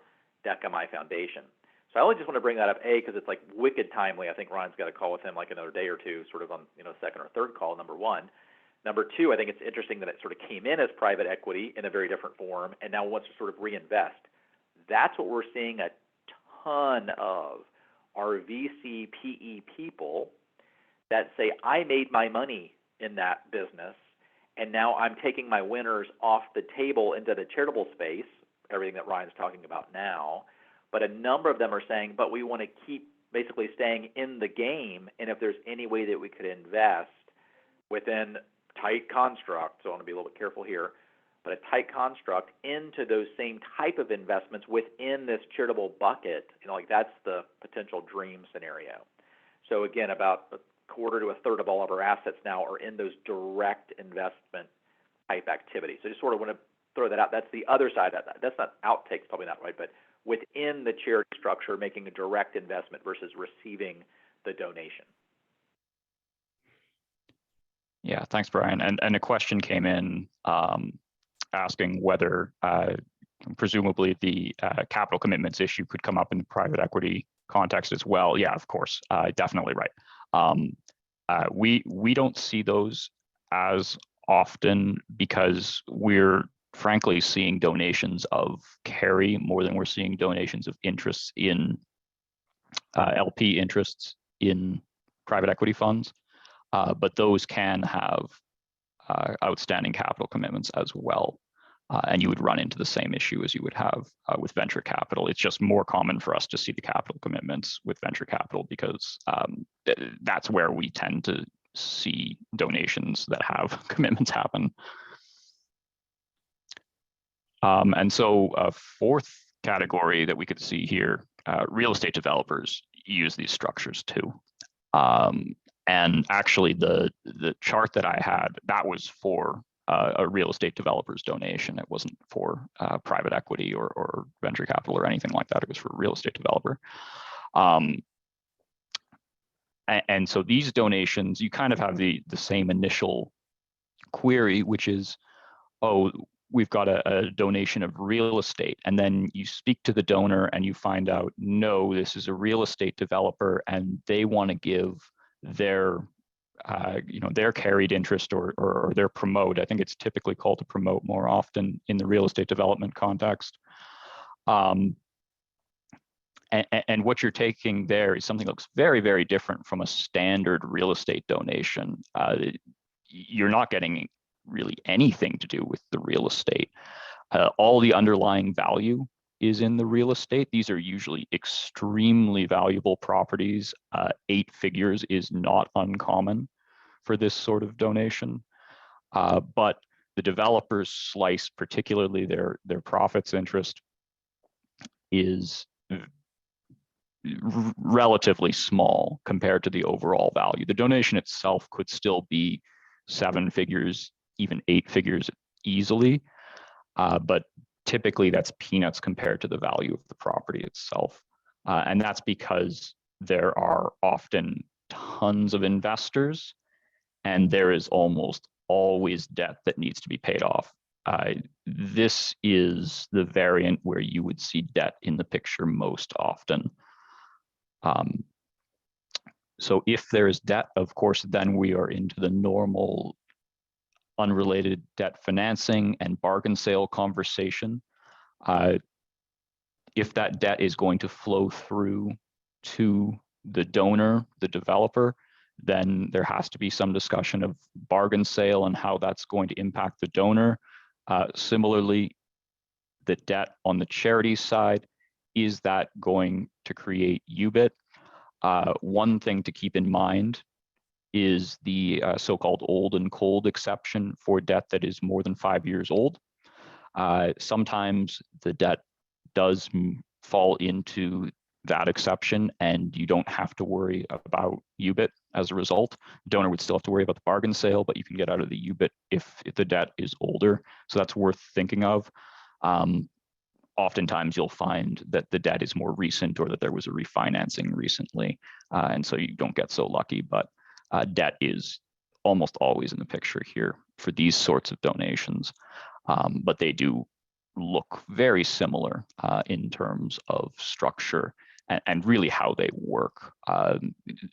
DECA-MI Foundation. So I only just want to bring that up, A, because it's like wicked timely. I think Ryan's got a call with him like another day or two, sort of on, second or third call, number one. Number two, I think it's interesting that it sort of came in as private equity in a very different form and now wants to sort of reinvest. That's what we're seeing a ton of, are VC PE people that say, I made my money in that business, and now I'm taking my winners off the table into the charitable space, everything that Ryan's talking about now. But a number of them are saying, but we want to keep basically staying in the game, and if there's any way that we could invest within tight construct, so I want to be a little bit careful here, but a tight construct into those same type of investments within this charitable bucket, like that's the potential dream scenario. So again, about a quarter to a third of all of our assets now are in those direct investment type activities. So just sort of want to throw that out. That's the other side of that. That's not outtakes, probably not right, but within the charity structure, making a direct investment versus receiving the donation. Yeah, thanks, Brian. And a question came in asking whether presumably the capital commitments issue could come up in the private equity context as well. Yeah, of course, definitely right. We don't see those as often because we're frankly seeing donations of carry more than we're seeing donations of interests in LP interests in private equity funds. But those can have outstanding capital commitments as well. And you would run into the same issue as you would have with venture capital. It's just more common for us to see the capital commitments with venture capital because that's where we tend to see donations that have commitments happen. And so a fourth category that we could see here, real estate developers use these structures too. And actually the chart that I had, that was for a real estate developer's donation. It wasn't for private equity or venture capital or anything like that. It was for a real estate developer. And so these donations, you kind of have the same initial query, which is, oh, we've got a donation of real estate. And then you speak to the donor and you find out, no, this is a real estate developer and they want to give their their carried interest or their promote. I think it's typically called a promote more often in the real estate development context. And what you're taking there is something that looks very, very different from a standard real estate donation. You're not getting really anything to do with the real estate. All the underlying value is in the real estate. These are usually extremely valuable properties. 8 figures is not uncommon for this sort of donation. But the developers slice, particularly their profits interest, is relatively small compared to the overall value. The donation itself could still be 7 figures, even 8 figures easily, but typically that's peanuts compared to the value of the property itself. And that's because there are often tons of investors and there is almost always debt that needs to be paid off. This is the variant where you would see debt in the picture most often. So if there is debt, of course, then we are into the normal unrelated debt financing and bargain sale conversation. If that debt is going to flow through to the donor, the developer, then there has to be some discussion of bargain sale and how that's going to impact the donor. Similarly, the debt on the charity side, is that going to create UBIT? One thing to keep in mind is the so-called old and cold exception for debt that is more than 5 years old. Sometimes the debt does fall into that exception and you don't have to worry about UBIT as a result. The donor would still have to worry about the bargain sale, but you can get out of the UBIT if the debt is older. So that's worth thinking of. oftentimes you'll find that the debt is more recent or that there was a refinancing recently, and so you don't get so lucky. But debt is almost always in the picture here for these sorts of donations, but they do look very similar in terms of structure and really how they work.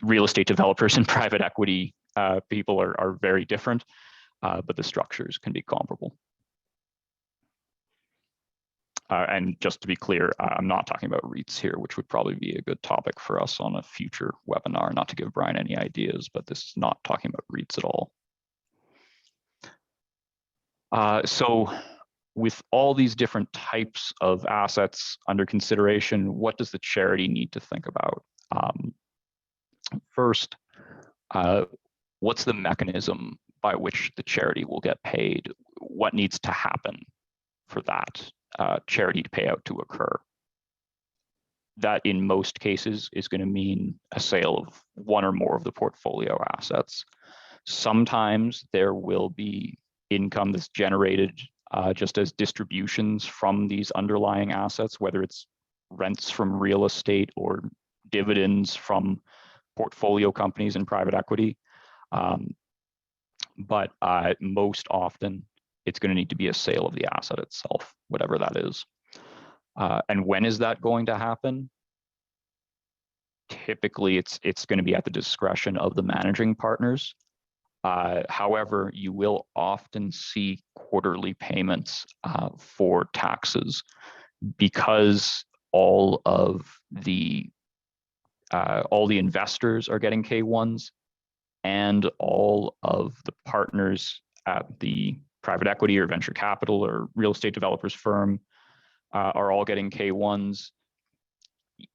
Real estate developers and private equity people are very different, but the structures can be comparable. And just to be clear, I'm not talking about REITs here, which would probably be a good topic for us on a future webinar, not to give Brian any ideas, but this is not talking about REITs at all. So with all these different types of assets under consideration, what does the charity need to think about? First, what's the mechanism by which the charity will get paid? What needs to happen for that charity payout to occur? That in most cases is going to mean a sale of one or more of the portfolio assets. Sometimes there will be income that's generated just as distributions from these underlying assets, whether it's rents from real estate or dividends from portfolio companies and private equity. But most often, it's going to need to be a sale of the asset itself, whatever that is. And when is that going to happen? Typically, it's going to be at the discretion of the managing partners. However, you will often see quarterly payments for taxes because all the investors are getting K1s, and all of the partners at the private equity or venture capital or real estate developers firm are all getting K1s.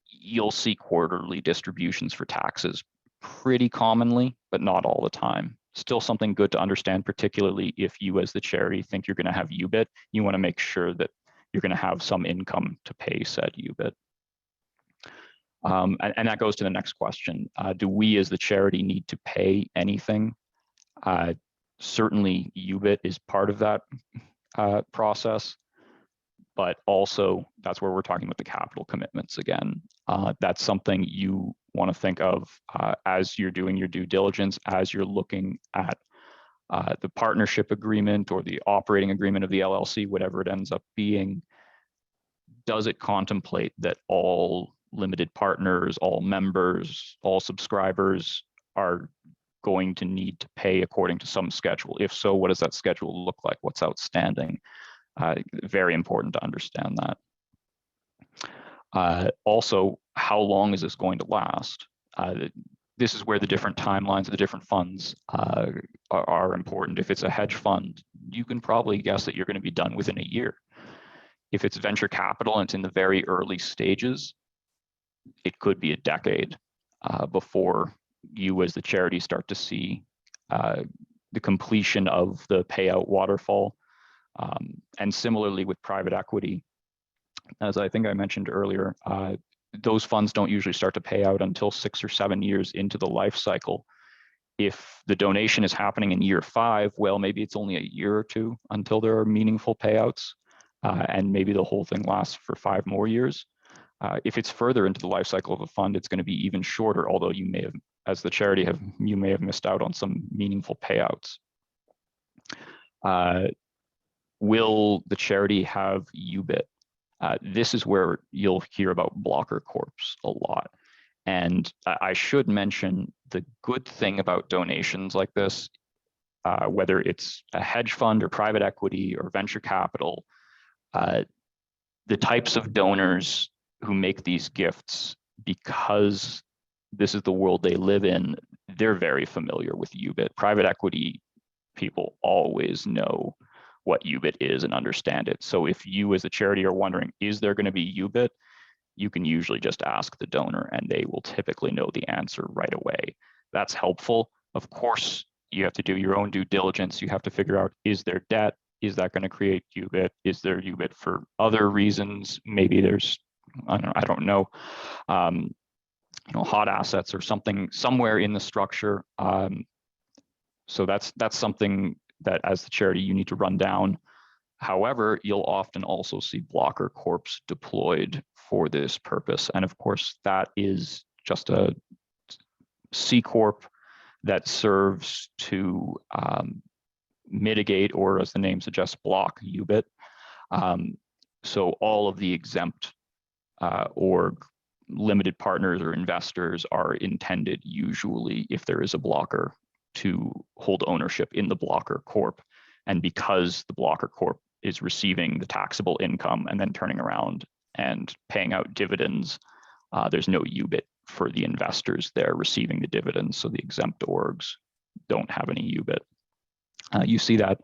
You'll see quarterly distributions for taxes pretty commonly, but not all the time. Still something good to understand, particularly if you as the charity think you're going to have UBIT. You want to make sure that you're going to have some income to pay said UBIT. And that goes to the next question. Do we as the charity need to pay anything? Certainly UBIT is part of that process, but also that's where we're talking about the capital commitments again. That's something you want to think of as you're doing your due diligence, as you're looking at the partnership agreement or the operating agreement of the LLC, whatever it ends up being. Does it contemplate that all limited partners, all members, all subscribers are going to need to pay according to some schedule? If so, what does that schedule look like? What's outstanding? Very important to understand that. Also, how long is this going to last? This is where the different timelines of the different funds are important. If it's a hedge fund, you can probably guess that you're going to be done within a year. If it's venture capital and it's in the very early stages, it could be a decade before you as the charity start to see the completion of the payout waterfall. And similarly with private equity, as I think I mentioned earlier, those funds don't usually start to pay out until 6 or 7 years into the life cycle. If the donation is happening in year 5, well, maybe it's only a year or 2 until there are meaningful payouts, and maybe the whole thing lasts for 5 more years. If it's further into the life cycle of a fund, it's going to be even shorter, although you may have, as the charity, you may have missed out on some meaningful payouts. Will the charity have UBIT? This is where you'll hear about blocker corps a lot. And I should mention the good thing about donations like this, whether it's a hedge fund or private equity or venture capital, the types of donors who make these gifts, because this is the world they live in, they're very familiar with UBIT. Private equity people always know what UBIT is and understand it. So if you as a charity are wondering, is there going to be UBIT? You can usually just ask the donor and they will typically know the answer right away. That's helpful. Of course, you have to do your own due diligence. You have to figure out, is there debt? Is that going to create UBIT? Is there UBIT for other reasons? Maybe there's, I don't know, hot assets or something somewhere in the structure. So that's something that as the charity you need to run down. However, you'll often also see blocker corps deployed for this purpose. And of course, that is just a C Corp that serves to mitigate, or as the name suggests, block UBIT. So all of the exempt or limited partners or investors are intended usually, if there is a blocker, to hold ownership in the blocker corp. And because the blocker corp is receiving the taxable income and then turning around and paying out dividends, there's no UBIT for the investors there receiving the dividends. So the exempt orgs don't have any UBIT. You see that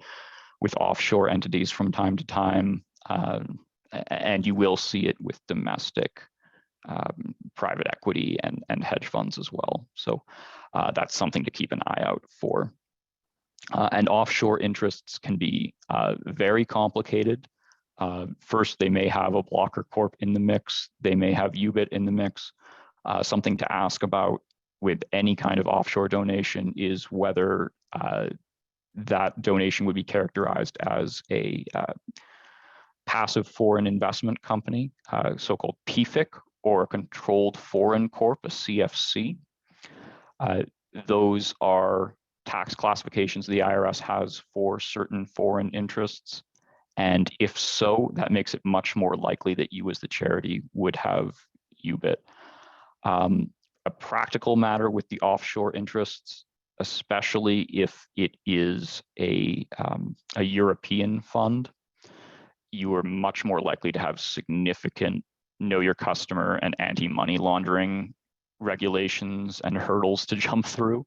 with offshore entities from time to time, and you will see it with domestic private equity and hedge funds as well. So that's something to keep an eye out for. And offshore interests can be very complicated. First, they may have a blocker corp in the mix. They may have UBIT in the mix. Something to ask about with any kind of offshore donation is whether that donation would be characterized as a passive foreign investment company, so-called PFIC, or a controlled foreign corp, a CFC. Those are tax classifications the IRS has for certain foreign interests. And if so, that makes it much more likely that you as the charity would have UBIT. A practical matter with the offshore interests, especially if it is a European fund, you are much more likely to have significant know your customer and anti-money laundering regulations and hurdles to jump through.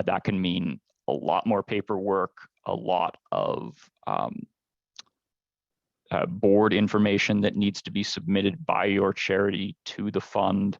That can mean a lot more paperwork, a lot of board information that needs to be submitted by your charity to the fund.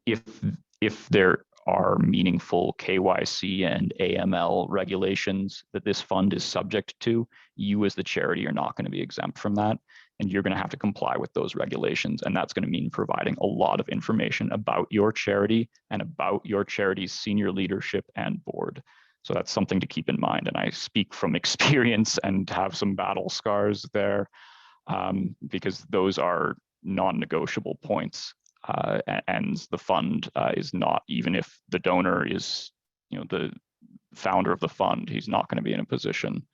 If there are meaningful KYC and AML regulations that this fund is subject to, you as the charity are not going to be exempt from that. And you're going to have to comply with those regulations. And that's going to mean providing a lot of information about your charity and about your charity's senior leadership and board. So that's something to keep in mind. And I speak from experience and have some battle scars there, because those are non-negotiable points. And the fund is not, even if the donor is, the founder of the fund, he's not going to be in a position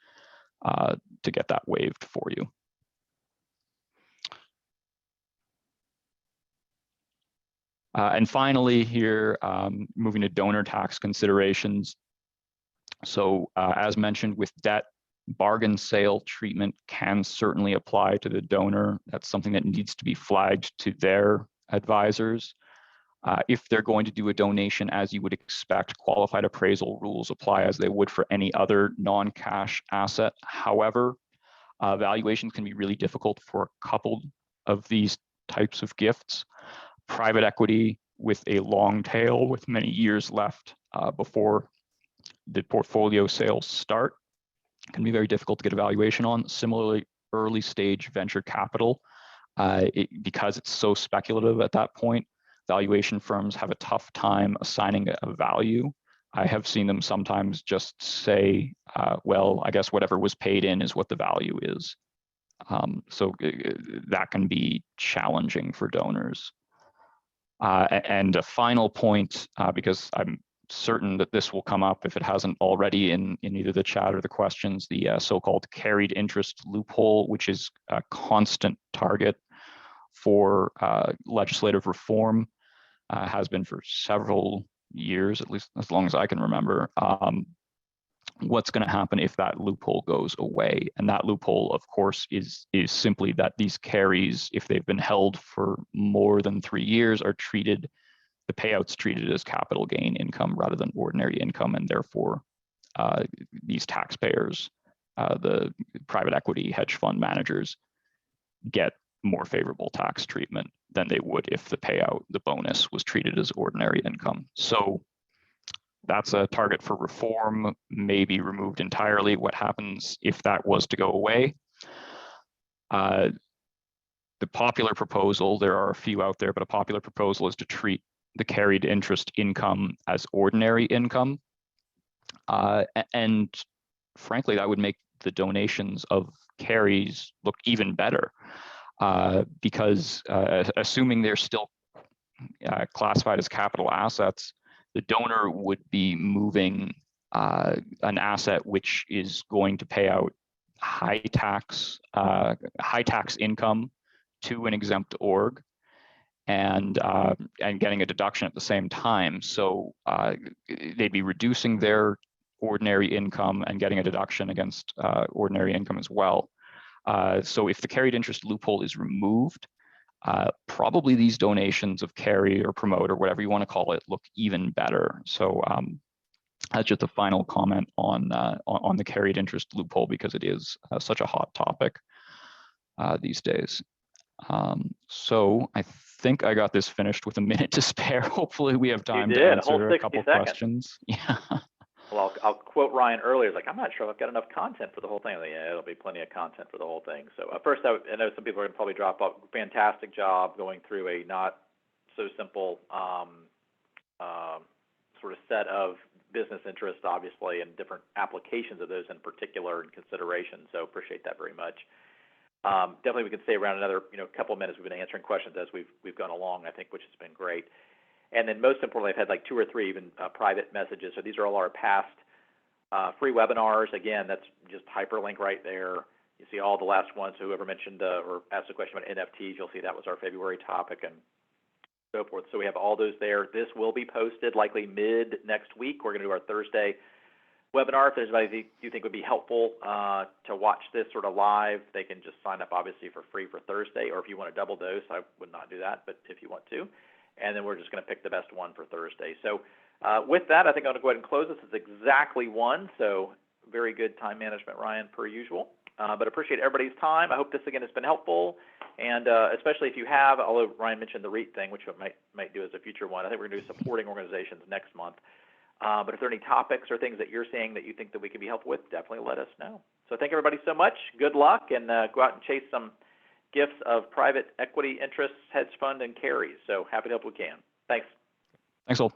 to get that waived for you. And finally here, moving to donor tax considerations. So as mentioned with debt, bargain sale treatment can certainly apply to the donor. That's something that needs to be flagged to their advisors. If they're going to do a donation, as you would expect, qualified appraisal rules apply as they would for any other non-cash asset. However, valuations can be really difficult for a couple of these types of gifts. Private equity with a long tail with many years left before the portfolio sales start can be very difficult to get a valuation on. Similarly, early stage venture capital, because it's so speculative at that point, valuation firms have a tough time assigning a value. I have seen them sometimes just say, well, I guess whatever was paid in is what the value is. So that can be challenging for donors. And a final point, because I'm certain that this will come up if it hasn't already in either the chat or the questions, the so-called carried interest loophole, which is a constant target for legislative reform, has been for several years, at least as long as I can remember. What's going to happen if that loophole goes away? And that loophole, of course, is simply that these carries, if they've been held for more than 3 years, are treated, the payouts treated as capital gain income rather than ordinary income, and therefore these taxpayers, the private equity hedge fund managers, get more favorable tax treatment than they would if the payout, the bonus, was treated as ordinary income. So that's a target for reform, maybe removed entirely. What happens if that was to go away? The popular proposal, there are a few out there, but a popular proposal is to treat the carried interest income as ordinary income. And frankly, that would make the donations of carries look even better, because assuming they're still classified as capital assets, the donor would be moving an asset which is going to pay out high tax income to an exempt org, and getting a deduction at the same time. So they'd be reducing their ordinary income and getting a deduction against ordinary income as well. So if the carried interest loophole is removed, probably these donations of carry or promote or whatever you want to call it look even better. So that's just a final comment on the carried interest loophole, because it is such a hot topic these days. So I think I got this finished with a minute to spare. Hopefully we have time to answer a couple questions. Yeah. Well, I'll quote Ryan earlier. He's like, I'm not sure if I've got enough content for the whole thing. I'm like, yeah, it'll be plenty of content for the whole thing. So first, I know some people are going to probably drop off. Fantastic job going through a not so simple sort of set of business interests, obviously, and different applications of those in particular and consideration. So appreciate that very much. Definitely, we can stay around another couple of minutes. We've been answering questions as we've gone along, I think, which has been great. And then most importantly, I've had like 2 or 3 even private messages. So these are all our past free webinars. Again, that's just hyperlink right there. You see all the last ones. So whoever mentioned or asked a question about NFTs, you'll see that was our February topic and so forth. So we have all those there. This will be posted likely mid next week. We're going to do our Thursday webinar. If there's anybody you think would be helpful to watch this sort of live, they can just sign up obviously for free for Thursday, or if you want a double dose, I would not do that, but if you want to. And then we're just going to pick the best one for Thursday. So with that, I think I'm going to go ahead and close this. It's exactly 1, so very good time management, Ryan, per usual. But appreciate everybody's time. I hope this, again, has been helpful, and especially if you have, although Ryan mentioned the REIT thing, which I might do as a future one. I think we're going to do supporting organizations next month. But if there are any topics or things that you're seeing that you think that we can be helpful with, definitely let us know. So thank everybody so much. Good luck, and go out and chase some gifts of private equity interests, hedge fund, and carries. So happy to help we can. Thanks. Thanks, all.